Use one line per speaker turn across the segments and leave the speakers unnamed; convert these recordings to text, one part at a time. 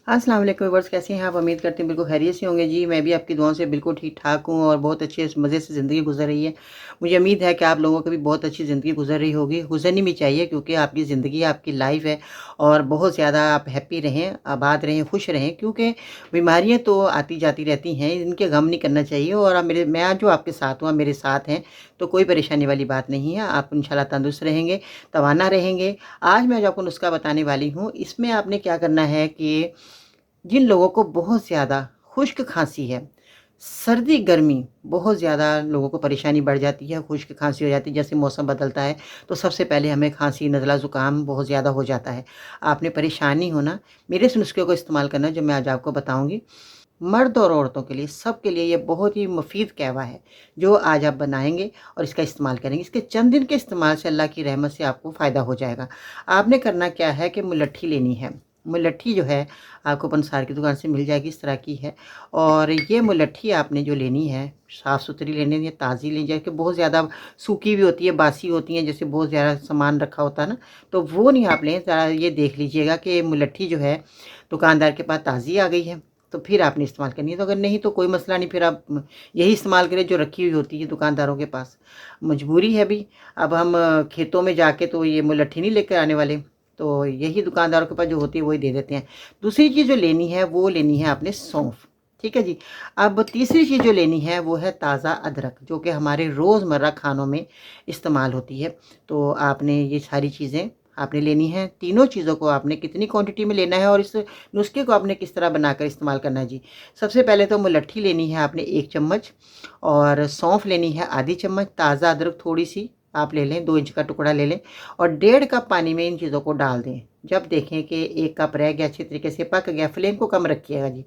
अस्सलाम वालेकुम व्यूअर्स, कैसे हैं आप? उम्मीद करते हैं बिल्कुल खैरियत से होंगे जी। मैं भी आपकी दुआओं से बिल्कुल ठीक-ठाक हूँ और बहुत अच्छे मज़े से ज़िंदगी गुज़र रही है। मुझे उम्मीद है कि आप लोगों की भी बहुत अच्छी ज़िंदगी गुज़र रही होगी, गुज़रनी भी चाहिए क्योंकि आपकी ज़िंदगी आपकी लाइफ़ है और बहुत ज़्यादा आप हैप्पी रहें, आबाद रहें, खुश रहें क्योंकि बीमारियाँ तो आती-जाती रहती हैं, इनके गम नहीं करना चाहिए और आप मैं आज जो आपके साथ हूँ, आप मेरे साथ हैं, तो कोई परेशानी वाली बात नहीं है। आप इंशाल्लाह तंदुरुस्त रहेंगे, तवाना रहेंगे। आज मैं जो आपको नुस्ख़ा बताने वाली हूँ, इसमें आपने क्या करना है कि जिन लोगों को बहुत ज़्यादा खुश्क खाँसी है, सर्दी-गर्मी बहुत ज़्यादा लोगों को परेशानी बढ़ जाती है, खुश्क खाँसी हो जाती है, जैसे मौसम बदलता है, तो सबसे पहले हमें खाँसी, नज़ला, ज़ुकाम बहुत ज़्यादा हो जाता है। आपने परेशानी हो ना, मेरे इस नुस्खे को इस्तेमाल करना जो मैं आज आपको बताऊँगी। मर्द और औरतों के लिए, सबके लिए ये बहुत ही मुफ़ीद कहवा है, जो आज आप बनाएँगे और इसका इस्तेमाल करेंगे। इसके चंद दिन के इस्तेमाल से अल्लाह की रहमत से आपको फ़ायदा हो जाएगा। आपने करना क्या है कि मुलट्ठी लेनी है। मुलट्ठी जो है आपको पंसार की दुकान से मिल जाएगी, इस तरह की है और ये मुलट्ठी आपने जो लेनी है, साफ़-सुथरी लेनी है, ताज़ी लेनी है कि बहुत ज़्यादा सूखी भी होती है, बासी होती हैं, जैसे बहुत ज़्यादा सामान रखा होता है ना, तो वो नहीं आप लें। ज़रा ये देख लीजिएगा कि मुलट्ठी जो है दुकानदार के पास ताज़ी आ गई है, तो फिर आपने इस्तेमाल करनी है। तो अगर नहीं तो कोई मसला नहीं, फिर आप यही इस्तेमाल करें जो रखी हुई होती है दुकानदारों के पास। मजबूरी है अभी, अब हम खेतों में जाके तो ये मुलट्ठी नहीं लेकर आने वाले, तो यही दुकानदारों के पास जो होती है वही दे देते हैं। दूसरी चीज़ जो लेनी है वो लेनी है आपने सौंफ, ठीक है जी। अब तीसरी चीज़ जो लेनी है वो है ताज़ा अदरक, जो कि हमारे रोज़मर्रा खानों में इस्तेमाल होती है। तो आपने ये सारी चीज़ें आपने लेनी है। तीनों चीज़ों को आपने कितनी क्वांटिटी में लेना है और इस नुस्खे को आपने किस तरह बनाकर इस्तेमाल करना है जी। सबसे पहले तो मुलट्ठी लेनी है आपने 1 चम्मच और सौंफ लेनी है आधी चम्मच, ताज़ा अदरक थोड़ी-सी आप ले लें, 2 इंच का टुकड़ा ले लें और डेढ़ कप पानी में इन चीज़ों को डाल दें। जब देखें कि 1 कप रह गया, अच्छी तरीके से पक गया, फ्लेम को कम रखिएगा जी।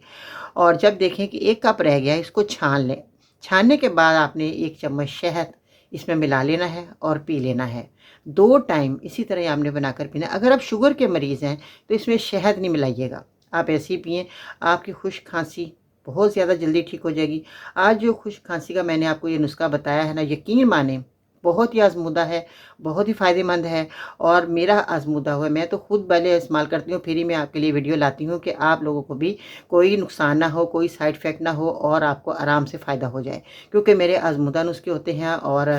और जब देखें कि 1 कप रह गया, इसको छान लें। छानने के बाद आपने 1 चम्मच शहद इसमें मिला लेना है और पी लेना है। 2 टाइम इसी तरह ही आपने बनाकर पीना है। अगर आप शुगर के मरीज़ हैं, तो इसमें शहद नहीं मिलाइएगा। आप ऐसे ही पिएँ, आपकी खुश्क खाँसी बहुत ज़्यादा जल्दी ठीक हो जाएगी। आज जो खुश्क खाँसी का मैंने आपको ये नुस्खा बताया है ना, यकीन मानें बहुत ही आज़मूदा है, बहुत ही फ़ायदेमंद है और मेरा आज़मूदा हुआ है। मैं तो खुद पहले इस्तेमाल करती हूँ, फिर ही मैं आपके लिए वीडियो लाती हूँ कि आप लोगों को भी कोई नुकसान ना हो, कोई साइड इफ़ेक्ट ना हो और आपको आराम से फ़ायदा हो जाए। क्योंकि मेरे आज़मूदा नुस्खे होते हैं और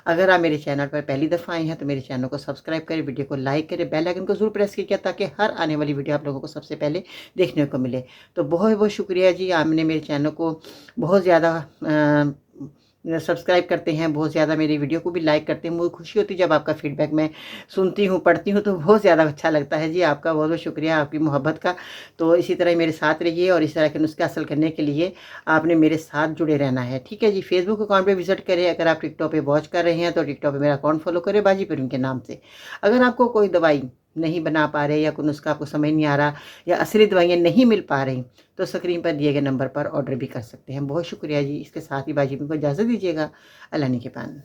अगर आप मेरे चैनल पर पहली दफ़ा आए हैं तो मेरे चैनल को सब्सक्राइब करें, वीडियो को लाइक करें, बेल आइकन को ज़रूर प्रेस कीजिए ताकि हर आने वाली वीडियो आप लोगों को सबसे पहले देखने को मिले। तो बहुत-बहुत शुक्रिया जी, आपने मेरे चैनल को बहुत ज़्यादा सब्सक्राइब करते हैं, बहुत ज़्यादा मेरी वीडियो को भी लाइक करते हैं। मुझे खुशी होती है जब आपका फीडबैक मैं सुनती हूँ, पढ़ती हूँ तो बहुत ज़्यादा अच्छा लगता है जी। आपका बहुत-बहुत शुक्रिया आपकी मोहब्बत का। तो इसी तरह ही मेरे साथ रहिए और इस तरह के नुस्खे हासिल करने के लिए आपने मेरे साथ जुड़े रहना है, ठीक है जी। फेसबुक अकाउंट पे विज़िट करें, अगर आप टिकटॉक पे वॉच कर रहे हैं तो टिकटॉक पे मेरा अकाउंट फ़ॉलो करें बाजी परवीन के नाम से। अगर आपको कोई दवाई नहीं बना पा रहे या कोई नुस्खा आपको समझ नहीं आ रहा या असली दवाइयाँ नहीं मिल पा रही, तो स्क्रीन पर दिए गए नंबर पर ऑर्डर भी कर सकते हैं। बहुत शुक्रिया जी। इसके साथ ही बाजी को इजाज़त दीजिएगा। अल्लाह ने के पान।